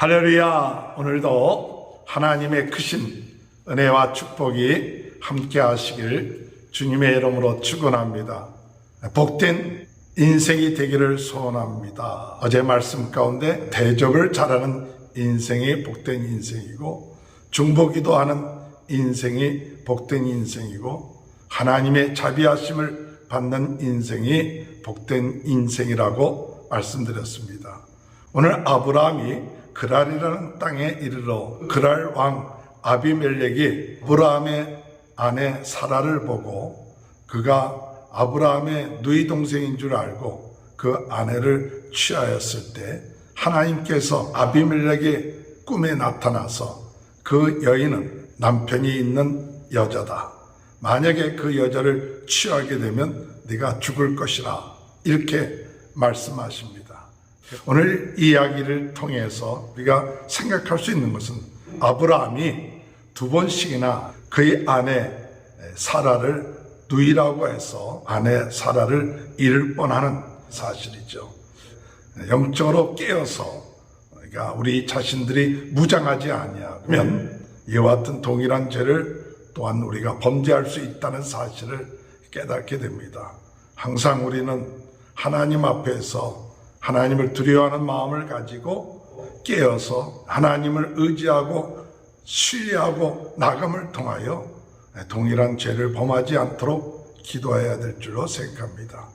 할렐루야. 오늘도 하나님의 크신 은혜와 축복이 함께 하시길 주님의 이름으로 축원합니다. 복된 인생이 되기를 소원합니다. 어제 말씀 가운데 대적을 잘하는 인생이 복된 인생이고, 중보기도 하는 인생이 복된 인생이고, 하나님의 자비하심을 받는 인생이 복된 인생이라고 말씀드렸습니다. 오늘 아브라함이 그랄이라는 땅에 이르러 그랄 왕 아비멜렉이 아브라함의 아내 사라를 보고 그가 아브라함의 누이 동생인 줄 알고 그 아내를 취하였을 때, 하나님께서 아비멜렉의 꿈에 나타나서 그 여인은 남편이 있는 여자다, 만약에 그 여자를 취하게 되면 네가 죽을 것이라, 이렇게 말씀하십니다. 오늘 이야기를 통해서 우리가 생각할 수 있는 것은 아브라함이 두 번씩이나 그의 아내 사라를 누이라고 해서 아내 사라를 잃을 뻔하는 사실이죠. 영적으로 깨어서, 그러니까 우리 자신들이 무장하지 아니하면 이와 같은 동일한 죄를 또한 우리가 범죄할 수 있다는 사실을 깨닫게 됩니다. 항상 우리는 하나님 앞에서 하나님을 두려워하는 마음을 가지고 깨어서 하나님을 의지하고 신뢰하고 나감을 통하여 동일한 죄를 범하지 않도록 기도해야 될 줄로 생각합니다.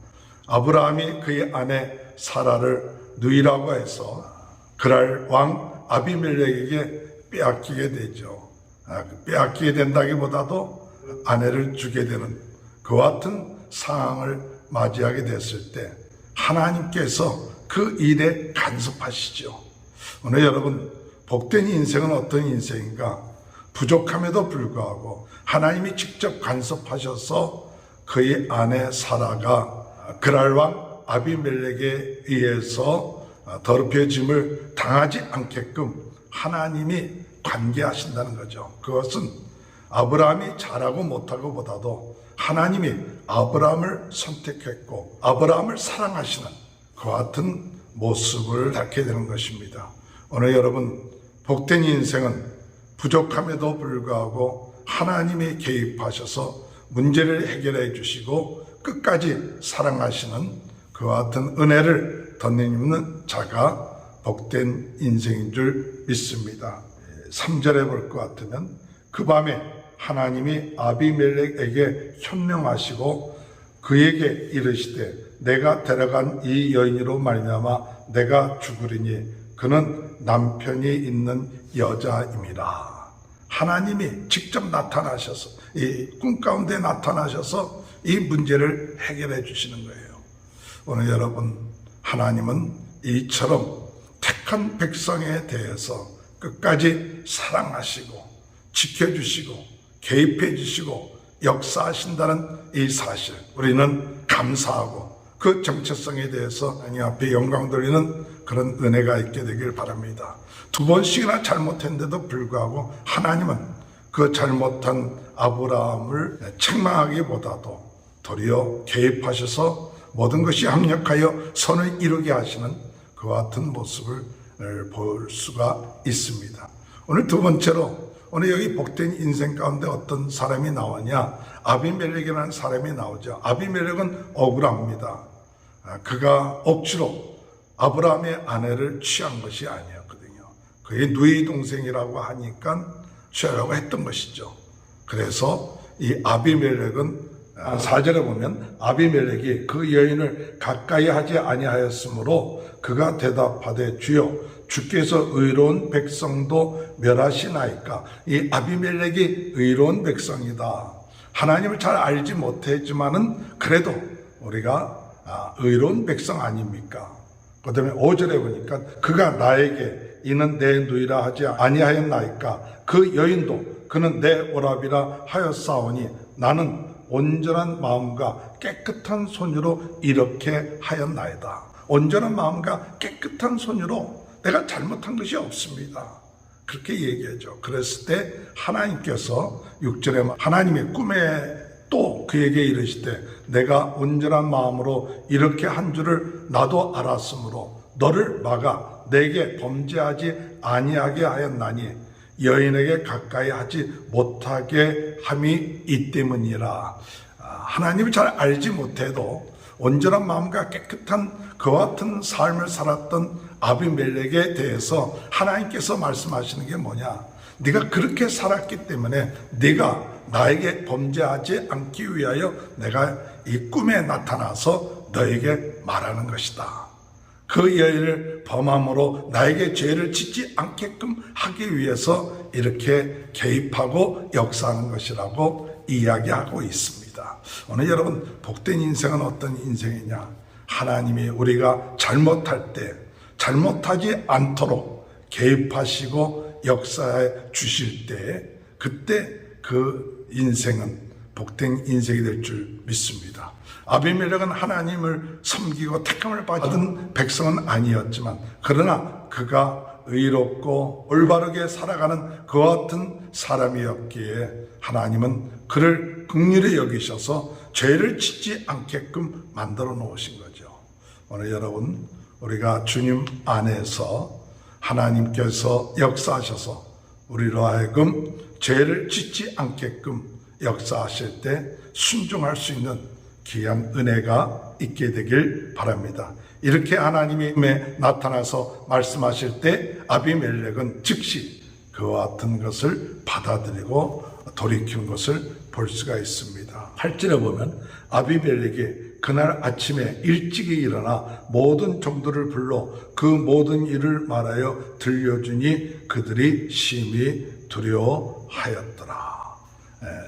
아브라함이 그의 아내 사라를 누이라고 해서 그랄 왕 아비멜렉에게 빼앗기게 되죠. 빼앗기게 된다기보다도 아내를 주게 되는 그와 같은 상황을 맞이하게 됐을 때 하나님께서 그 일에 간섭하시죠. 오늘 여러분, 복된 인생은 어떤 인생인가? 부족함에도 불구하고 하나님이 직접 간섭하셔서 그의 아내 사라가 그랄 왕 아비멜렉에 의해서 더럽혀짐을 당하지 않게끔 하나님이 관계하신다는 거죠. 그것은 아브라함이 잘하고 못하고 보다도 하나님이 아브라함을 선택했고 아브라함을 사랑하시는 그와 같은 모습을 갖게 되는 것입니다. 오늘 여러분, 복된 인생은 부족함에도 불구하고 하나님이 개입하셔서 문제를 해결해 주시고 끝까지 사랑하시는 그와 같은 은혜를 덧입는 자가 복된 인생인 줄 믿습니다. 3절에 볼 것 같으면 그 밤에 하나님이 아비멜렉에게 현명하시고 그에게 이르시되 내가 데려간 이 여인으로 말미암아 내가 죽으리니 그는 남편이 있는 여자임이라. 하나님이 직접 나타나셔서 이 꿈 가운데 나타나셔서 이 문제를 해결해 주시는 거예요. 오늘 여러분, 하나님은 이처럼 택한 백성에 대해서 끝까지 사랑하시고 지켜주시고 개입해 주시고 역사하신다는 이 사실, 우리는 감사하고 그 정체성에 대해서 하나님 앞에 영광 돌리는 그런 은혜가 있게 되길 바랍니다. 두 번씩이나 잘못했는데도 불구하고 하나님은 그 잘못한 아브라함을 책망하기보다도 도리어 개입하셔서 모든 것이 합력하여 선을 이루게 하시는 그와 같은 모습을 볼 수가 있습니다. 오늘 두 번째로, 오늘 여기 복된 인생 가운데 어떤 사람이 나오냐? 아비멜렉이라는 사람이 나오죠. 아비멜렉은 억울합니다. 그가 억지로 아브라함의 아내를 취한 것이 아니었거든요. 그의 누이 동생이라고 하니까 취하려고 했던 것이죠. 그래서 이 아비멜렉은 4절에 보면 아비멜렉이 그 여인을 가까이 하지 아니하였으므로 그가 대답하되 주여 주께서 의로운 백성도 멸하시나이까. 이 아비멜렉이 의로운 백성이다. 하나님을 잘 알지 못했지만은 그래도 우리가 의로운 백성 아닙니까? 그 다음에 5절에 보니까 그가 나에게 이는 내 누이라 하지 아니하였나이까. 그 여인도 그는 내 오랍이라 하였사오니 나는 온전한 마음과 깨끗한 손으로 이렇게 하였나이다. 온전한 마음과 깨끗한 손으로 내가 잘못한 것이 없습니다. 그렇게 얘기하죠. 그랬을 때 하나님께서 6절에 하나님의 꿈에 또 그에게 이르시되 내가 온전한 마음으로 이렇게 한 줄을 나도 알았으므로 너를 막아 내게 범죄하지 아니하게 하였나니 여인에게 가까이 하지 못하게 함이 이 때문이라. 하나님을 잘 알지 못해도 온전한 마음과 깨끗한 그와 같은 삶을 살았던 아비멜렉에 대해서 하나님께서 말씀하시는 게 뭐냐? 네가 그렇게 살았기 때문에 네가 나에게 범죄하지 않기 위하여 내가 이 꿈에 나타나서 너에게 말하는 것이다. 그 여인을 범함으로 나에게 죄를 짓지 않게끔 하기 위해서 이렇게 개입하고 역사하는 것이라고 이야기하고 있습니다. 오늘 여러분, 복된 인생은 어떤 인생이냐? 하나님이 우리가 잘못할 때 잘못하지 않도록 개입하시고 역사해 주실 때, 그때 그 인생은 복된 인생이 될 줄 믿습니다. 아비멜렉은 하나님을 섬기고 택함을 받은 백성은 아니었지만, 그러나 그가 의롭고 올바르게 살아가는 그와 같은 사람이었기에 하나님은 그를 긍휼히 여기셔서 죄를 짓지 않게끔 만들어 놓으신 거죠. 오늘 여러분, 우리가 주님 안에서 하나님께서 역사하셔서 우리로 하여금 죄를 짓지 않게끔 역사하실 때 순종할 수 있는 귀한 은혜가 있게 되길 바랍니다. 이렇게 하나님이 나타나서 말씀하실 때 아비멜렉은 즉시 그와 같은 것을 받아들이고 돌이키는 것을 볼 수가 있습니다. 8절에 보면 아비멜렉이 그날 아침에 일찍이 일어나 모든 종들을 불러 그 모든 일을 말하여 들려주니 그들이 심히 두려워하였더라.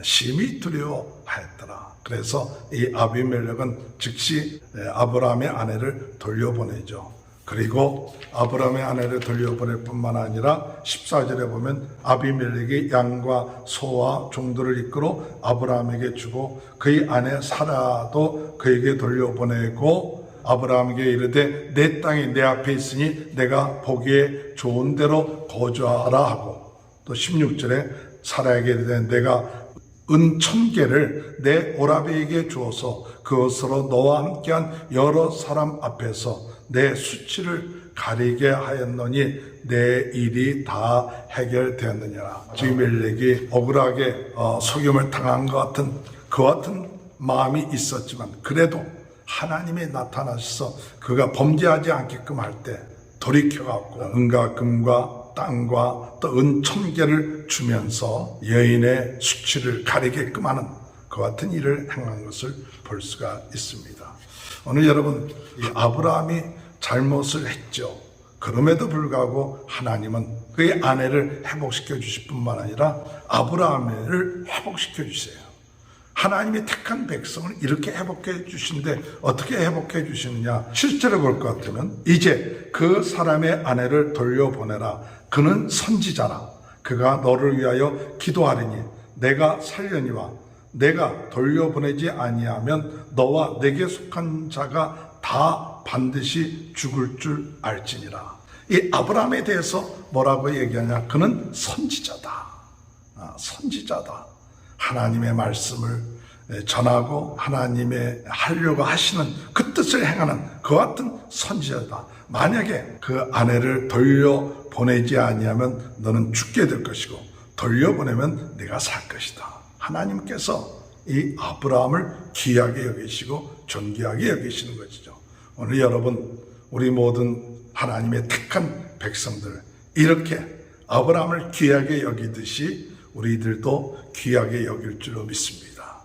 심히 두려워하였더라. 그래서 이 아비멜렉은 즉시 아브라함의 아내를 돌려보내죠. 그리고 아브라함의 아내를 돌려보낼 뿐만 아니라 14절에 보면 아비멜렉이 양과 소와 종들을 이끌어 아브라함에게 주고 그의 아내 사라도 그에게 돌려보내고 아브라함에게 이르되 내 땅이 내 앞에 있으니 내가 보기에 좋은 대로 거주하라 하고, 또 16절에 사라에게 이르되 내가 은 1000개를 내 오라비에게 주어서 그것으로 너와 함께한 여러 사람 앞에서 내 수치를 가리게 하였노니 내 일이 다 해결되었느니라. 아비멜렉이 억울하게 속임을 당한 것 같은 그와 같은 마음이 있었지만, 그래도 하나님이 나타나셔서 그가 범죄하지 않게끔 할 때 돌이켜갖고 은과 금과 땅과 또 은 1000개를 주면서 여인의 수치를 가리게끔 하는 그 같은 일을 행한 것을 볼 수가 있습니다. 오늘 여러분, 이 아브라함이 잘못을 했죠. 그럼에도 불구하고 하나님은 그의 아내를 회복시켜 주실 뿐만 아니라 아브라함을 회복시켜 주세요. 하나님이 택한 백성을 이렇게 회복해 주시는데 어떻게 회복해 주시느냐? 실제로 볼 것 같으면 이제 그 사람의 아내를 돌려보내라. 그는 선지자라. 그가 너를 위하여 기도하리니 내가 살려니와 내가 돌려보내지 아니하면 너와 내게 속한 자가 다 반드시 죽을 줄 알지니라. 이 아브라함에 대해서 뭐라고 얘기하냐? 그는 선지자다. 선지자다. 하나님의 말씀을 전하고 하나님의 하려고 하시는 그 뜻을 행하는 그 같은 선지자다. 만약에 그 아내를 돌려보내지 아니하면 너는 죽게 될 것이고 돌려보내면 네가 살 것이다. 하나님께서 이 아브라함을 귀하게 여기시고 존귀하게 여기시는 것이죠. 오늘 여러분, 우리 모든 하나님의 택한 백성들, 이렇게 아브라함을 귀하게 여기듯이 우리들도 귀하게 여길 줄로 믿습니다.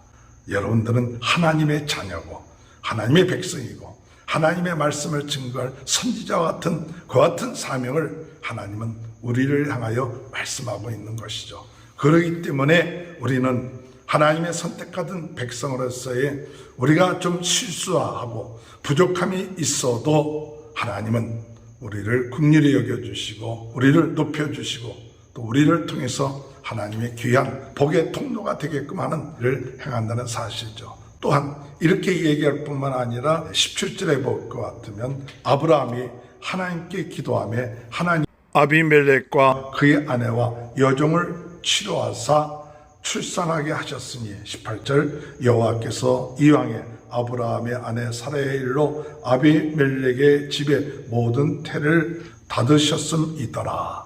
여러분들은 하나님의 자녀고 하나님의 백성이고 하나님의 말씀을 증거할 선지자와 같은 그 같은 사명을 하나님은 우리를 향하여 말씀하고 있는 것이죠. 그렇기 때문에 우리는 하나님의 선택받은 백성으로서의 우리가 좀 실수하고 부족함이 있어도 하나님은 우리를 긍휼히 여겨주시고 우리를 높여주시고 또 우리를 통해서 하나님의 귀한 복의 통로가 되게끔 하는 일을 행한다는 사실이죠. 또한 이렇게 얘기할 뿐만 아니라 17절에 볼 것 같으면 아브라함이 하나님께 기도하며 하나님 아비멜렉과 그의 아내와 여종을 치료하사 출산하게 하셨으니 18절 여호와께서 이왕에 아브라함의 아내 사라의 일로 아비멜렉의 집에 모든 태를 닫으셨음이더라.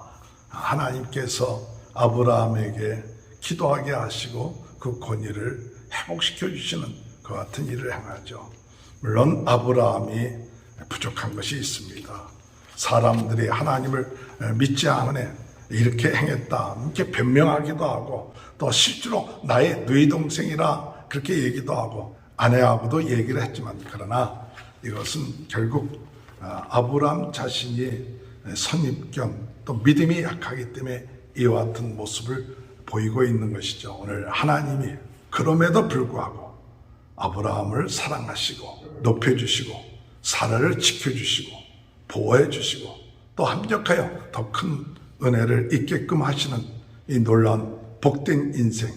하나님께서 아브라함에게 기도하게 하시고 그 권위를 회복시켜 주시는 그 같은 일을 행하죠. 물론 아브라함이 부족한 것이 있습니다. 사람들이 하나님을 믿지 않으네 이렇게 행했다 이렇게 변명하기도 하고, 또 실제로 나의 누이 동생이라 그렇게 얘기도 하고 아내하고도 얘기를 했지만, 그러나 이것은 결국 아브라함 자신이 선입견 또 믿음이 약하기 때문에 이와 같은 모습을 보이고 있는 것이죠. 오늘 하나님이 그럼에도 불구하고 아브라함을 사랑하시고 높여주시고 사라를 지켜주시고 보호해주시고 또 합력하여 더 큰 은혜를 있게끔 하시는 이 놀라운 복된 인생,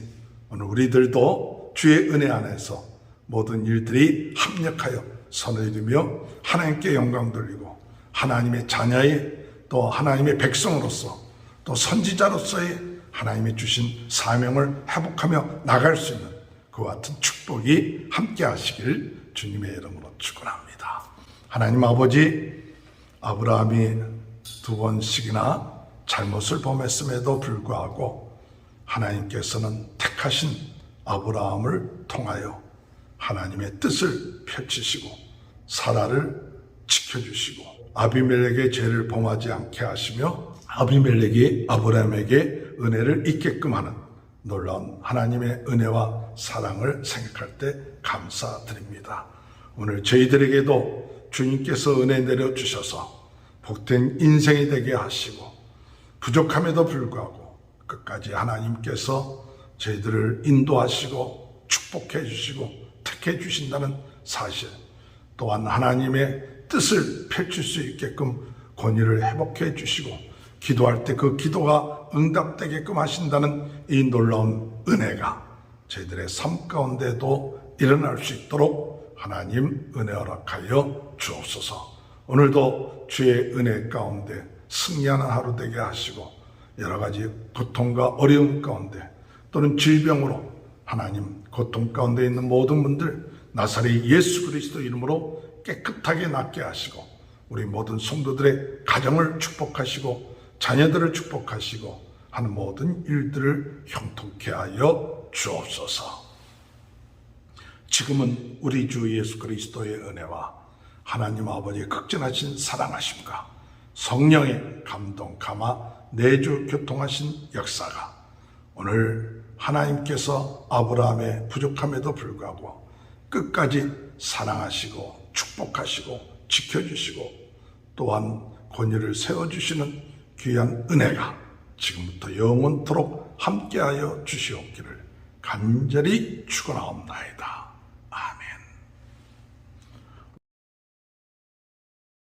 오늘 우리들도 주의 은혜 안에서 모든 일들이 합력하여 선을 이루며 하나님께 영광 돌리고 하나님의 자녀의 또 하나님의 백성으로서 또 선지자로서의 하나님이 주신 사명을 회복하며 나갈 수 있는 그와 같은 축복이 함께 하시길 주님의 이름으로 축원합니다. 하나님 아버지, 아브라함이 2번씩이나 잘못을 범했음에도 불구하고 하나님께서는 택하신 아브라함을 통하여 하나님의 뜻을 펼치시고 사라를 지켜주시고 아비멜렉의 죄를 범하지 않게 하시며 아비멜렉이 아브라함에게 은혜를 있게끔 하는 놀라운 하나님의 은혜와 사랑을 생각할 때 감사드립니다. 오늘 저희들에게도 주님께서 은혜 내려주셔서 복된 인생이 되게 하시고 부족함에도 불구하고 끝까지 하나님께서 저희들을 인도하시고 축복해 주시고 택해 주신다는 사실, 또한 하나님의 뜻을 펼칠 수 있게끔 권위를 회복해 주시고 기도할 때 그 기도가 응답되게끔 하신다는 이 놀라운 은혜가 저희들의 삶 가운데도 일어날 수 있도록 하나님 은혜 허락하여 주옵소서. 오늘도 주의 은혜 가운데 승리하는 하루 되게 하시고 여러 가지 고통과 어려움 가운데 또는 질병으로 하나님 고통 가운데 있는 모든 분들 나사렛 예수 그리스도 이름으로 깨끗하게 낫게 하시고 우리 모든 성도들의 가정을 축복하시고 자녀들을 축복하시고 하는 모든 일들을 형통케 하여 주옵소서. 지금은 우리 주 예수 그리스도의 은혜와 하나님 아버지의 극진하신 사랑하심과 성령의 감동, 감화, 내주 교통하신 역사가 오늘 하나님께서 아브라함의 부족함에도 불구하고 끝까지 사랑하시고 축복하시고 지켜주시고 또한 권위를 세워주시는 귀한 은혜가 지금부터 영원토록 함께하여 주시옵기를 간절히 축원하옵나이다.